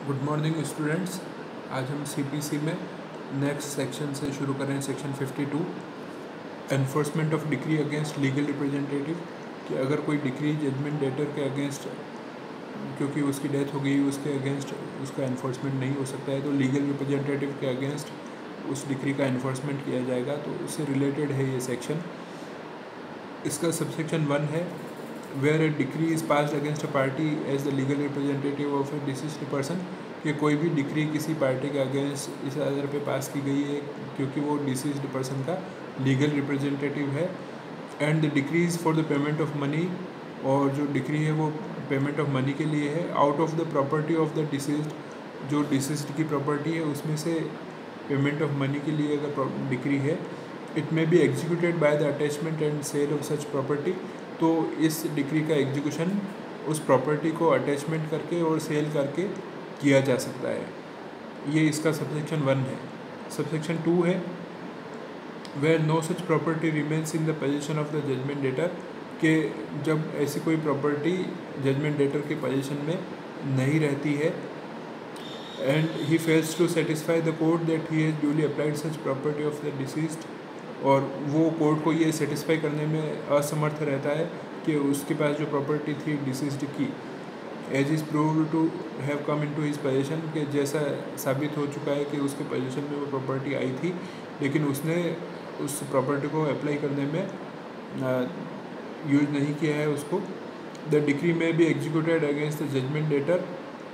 Good morning students. आज हम CPC में नेक्स्ट सेक्शन से शुरू करें। Section 52 enforcement of decree against legal representative, कि अगर कोई डिक्री जजमेंट डेटर के अगेंस्ट, क्योंकि उसकी डेथ हो गई, उसके अगेंस्ट उसका एनफोर्समेंट नहीं हो सकता है, तो लीगल रिप्रेजेंटेटिव के अगेंस्ट उस डिक्री का एनफोर्समेंट किया जाएगा। तो उससे रिलेटेड है ये सेक्शन। इसका सबसेक्शन 1 है where a decree is passed against a party as the legal representative of a deceased person, कि कोई भी डिक्री किसी पार्टी के अगेंस्ट इस आधार पे पास की गई है क्योंकि वो डिसीज्ड पर्सन का लीगल रिप्रेजेंटेटिव है। And the decrees for the payment of money, और जो डिक्री है वो पेमेंट ऑफ मनी के लिए है, out of the property of the deceased, जो डिसीज्ड की प्रॉपर्टी है उसमें से पेमेंट ऑफ मनी के लिए अगर डिक्री है। It may be executed by the attachment and sale of such property, तो इस डिक्री का एग्जीक्यूशन उस प्रॉपर्टी को अटैचमेंट करके और सेल करके किया जा सकता है। ये इसका सबसेक्शन 1 है। सबसेक्शन 2 है where no such property remains in the possession of the judgment debtor, के जब ऐसी कोई प्रॉपर्टी जजमेंट डेटर के पोजीशन में नहीं रहती है, and he fails to satisfy the court that he has duly applied such property of the deceased, और वो कोर्ट को ये सेटिस्फाई करने में असमर्थ रहता है कि उसके पास जो प्रॉपर्टी थी डिसीज्ड की, as is proved to have come into his possession, के जैसा साबित हो चुका है कि उसके पोजीशन में वो प्रॉपर्टी आई थी, लेकिन उसने उस प्रॉपर्टी को अप्लाई करने में यूज नहीं किया है उसको। The decree may be executed against the judgment debtor,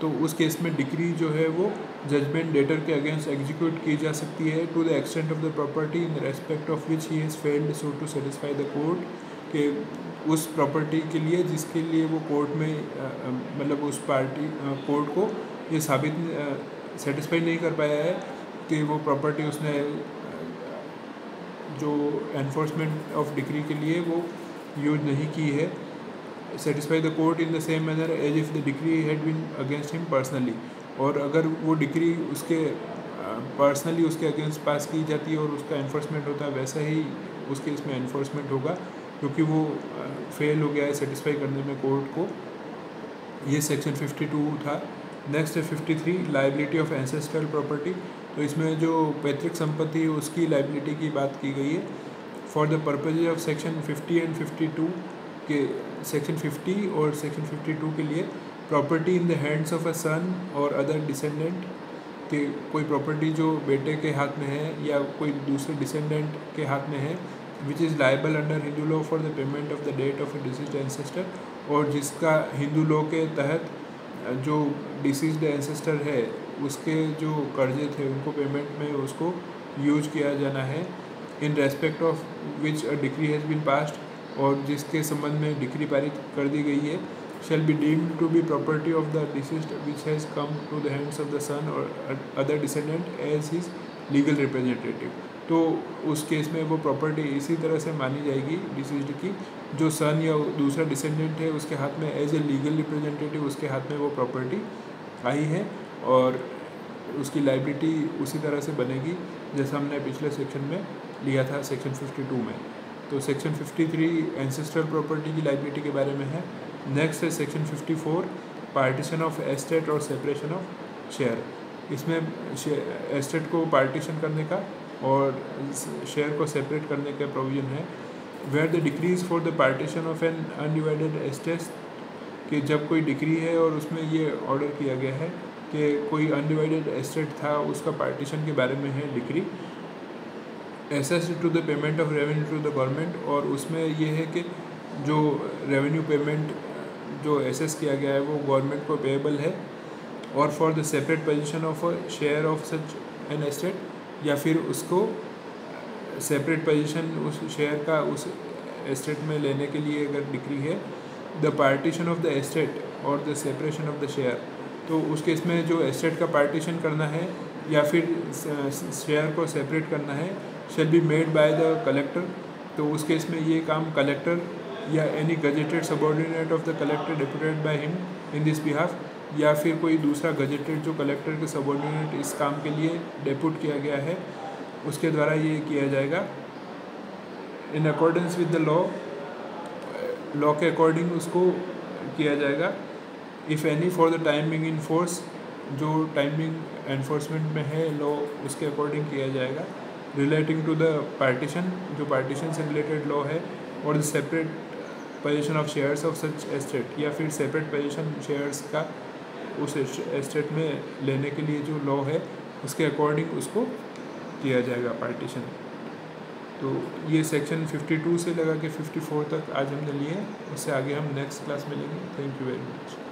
तो उस केस में डिक्री जो है वो जजमेंट डेटर के अगेंस्ट एग्जीक्यूट की जा सकती है to the extent of the property in respect of which he has failed so to satisfy the court, के उस प्रॉपर्टी के लिए जिसके लिए वो कोर्ट में मतलब उस पार्टी कोर्ट को ये साबित सेटिस्फाई नहीं कर पाया है कि वो प्रॉपर्टी उसने जो एनफोर्समेंट ऑफ डिक्री के लिए वो यूज नहीं की है। Satisfy the court in the same manner as if the decree had been against him personally, और अगर वो डिक्री उसके पर्सनली उसके अगेंस्ट पास की जाती है और उसका एनफोर्समेंट होता है, वैसा ही उसके इसमें एनफोर्समेंट होगा क्योंकि वो फेल हो गया है सेटिस्फाई करने में कोर्ट को। ये सेक्शन 52 था। नेक्स्ट है 53 लाइबिलिटी ऑफ एंसेस्ट्रल प्रॉपर्टी, तो इसमें जो पैतृक संपत्ति है उसकी लाइबिलिटी की बात की गई है। For the purpose of section 50 and 52 के, सेक्शन 50 और सेक्शन 52 के लिए property in the hands of a son और अदर डिसेंडेंट, कि कोई प्रॉपर्टी जो बेटे के हाथ में है या कोई दूसरे डिसेंडेंट के हाथ में है, which is liable under Hindu law for the payment of the debt of a deceased ancestor, और जिसका हिंदू लॉ के तहत जो डिसीज्ड एंसेस्टर है उसके जो कर्जे थे उनको पेमेंट में उसको यूज किया जाना है। In respect of which a decree has been passed, और जिसके संबंध में डिक्री पारित कर दी गई है, shall be deemed to be property of the deceased which has come to the hands of the son or other descendant as his legal representative, तो उस केस में वो प्रॉपर्टी इसी तरह से मानी जाएगी डिसीज्ड की, जो सन या दूसरा डिसेंडेंट है उसके हाथ में एज ए लीगल रिप्रेजेंटेटिव उसके हाथ में वो प्रॉपर्टी आई है, और उसकी लाइबिलिटी उसी तरह से बनेगी जैसा हमने पिछले सेक्शन में लिया था सेक्शन 52 में। तो सेक्शन 53 एंसेस्ट्रल प्रॉपर्टी की लाइबिलिटी के बारे में है। नेक्स्ट है सेक्शन 54 पार्टीशन ऑफ एस्टेट और सेपरेशन ऑफ शेयर, इसमें एस्टेट को पार्टीशन करने का और शेयर को सेपरेट करने का प्रोविज़न है। Where the decrees for the partition of an undivided estate, कि जब कोई डिक्री है और उसमें ये ऑर्डर किया गया है कि कोई अनडिवाइडेड एस्टेट था उसका पार्टीशन के बारे में है decree, assessed to the payment of revenue to the government, और उसमें ये है कि जो रेवेन्यू पेमेंट जो एसेस किया गया है वो गवर्नमेंट को पेएबल है, और for the separate position of a share of such an estate, या फिर उसको सेपरेट पोजीशन उस शेयर का उस एस्टेट में लेने के लिए अगर डिक्री है। The partition of the estate और the separation of the share, तो उस केस में जो एस्टेट का पार्टीशन करना है या फिर शेयर को सेपरेट करना है, shall be made by the collector, तो उस केस में ये काम कलेक्टर या any gazetted subordinate of the collector deputed by him in this behalf, या फिर कोई दूसरा गजेटेड जो कलेक्टर के सबऑर्डिनेट इस काम के लिए डेप्यूट किया गया है उसके द्वारा ये किया जाएगा। In accordance with the law के अकॉर्डिंग उसको किया जाएगा। If any for the time being in force, जो टाइमिंग एनफोर्समेंट में है लॉ उसके अकॉर्डिंग किया जाएगा। रिलेटिंग टू द पार्टीशन, जो पार्टीशन से रिलेटेड लॉ है, और the separate position of shares of such estate, या फिर सेपरेट पोजीशन शेयर्स का उस एस्टेट में लेने के लिए जो लॉ है उसके अकॉर्डिंग उसको किया जाएगा पार्टीशन। तो ये सेक्शन 52 से लगा के 54 तक आज हमने लिए। उससे आगे हम नेक्स्ट क्लास में लेंगे। Thank you very much.